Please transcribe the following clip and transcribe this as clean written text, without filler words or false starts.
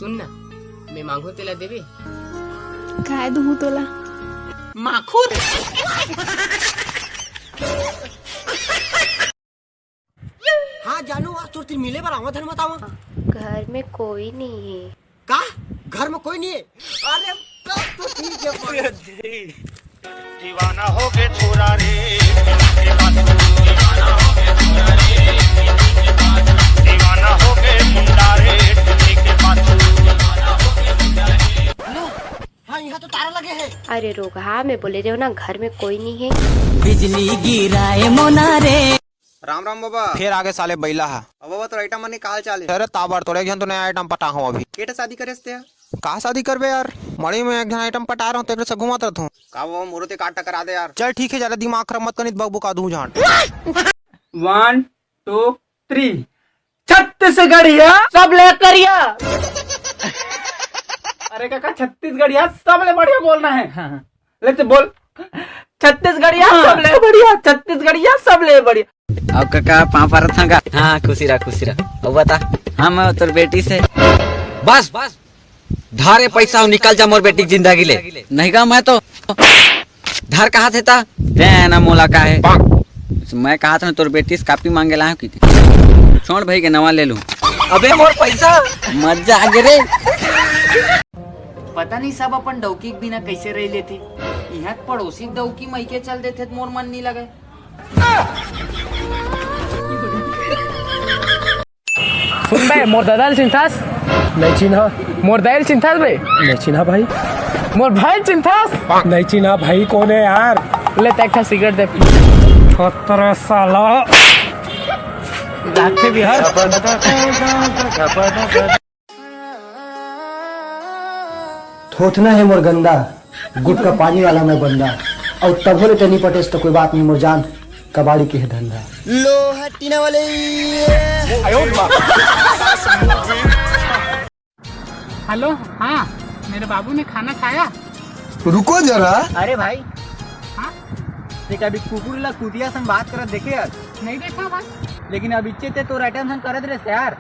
सुन ना, मैं मांगू तेला देवे काय दूँ तोला माखून। हाँ जानू, आज तोर मिले बार आवा धन बतावा। घर में कोई नहीं है। का घर में कोई नहीं है? अरे तब तो ठीक है। दीवाना हो गए छोरा रे, दीवाना हो गए मुंडा रे। हाँ यहाँ तो तारा लगे है। अरे रोग, हाँ मैं बोले रही हूँ ना, घर में कोई नहीं है। बिजली गिराए मोना रे। राम राम बाबा। फिर आगे साले बैला है। अब बाबा तो आइटम मने काल चाले। अरे ताबर तोड़े जन तो नया आइटम पटा हूँ अभी। केटा शादी करे ते कहा शादी करबे यार, मड़ी में एक जन आइटम पटा रहा हूँ, तेरे से घुमाता रहता हूँ। का बाबा मोरते काट करा दे यार। चल ठीक है, ज्यादा दिमाग खराब मत करनी, बकबू का दूं झांट। 1 2 3 छत्तीसगढ़िया सब ले करिया। अरे काका छत्तीसगढ़िया सब ले बढ़िया बोलना है। हाँ। ले बोल, छत्तीसगढ़िया सब ले बढ़िया, छत्तीसगढ़िया सब ले बढ़िया। अब काका पापा रखा। हाँ खुशी रहा। अब बता, हाँ मैं तोर बेटी से बस धारे पैसा निकल जा मोर बेटी की जिंदगी ले। नहीं का मैं तो धार कहा थे ता ना मोला का है। मैं कहा था तोर बेटी से कापी मांगे ला की छोड़ भाई के नवा ले लूं। अबे मोर पैसा मत जा रे। पता नहीं सब अपन डौकी के बिना कैसे रह लेते। यहाँ पड़ोसी डौकी मैके चल देते मोर मन नहीं लगे। सुन बे, मोर दादाल चिंतास नहीं चिन्हा। मोर दाइल चिंतास बे नहीं चिन्हा भाई। मोर भाई चिंतास नहीं चिन्हा भाई। कौन है यार? ले तक सिगरेट दे। खतरा साला जाते बिहार। थोथना है मोर गंदा, गुट का पानी वाला मैं बंदा। और तब होले तनी पटेस तो कोई बात नहीं मोर जान, कबाड़ी के है धंधा। लो हट्टीना वाले। हेलो, हाँ मेरे बाबू ने खाना खाया? रुको जरा। अरे भाई, हाँ अभी कुकुर ला कुतिया संग बात करत देखे यार? नहीं देखा भाई, लेकिन अब इच्छे ते तो राइट संग करत रहे यार।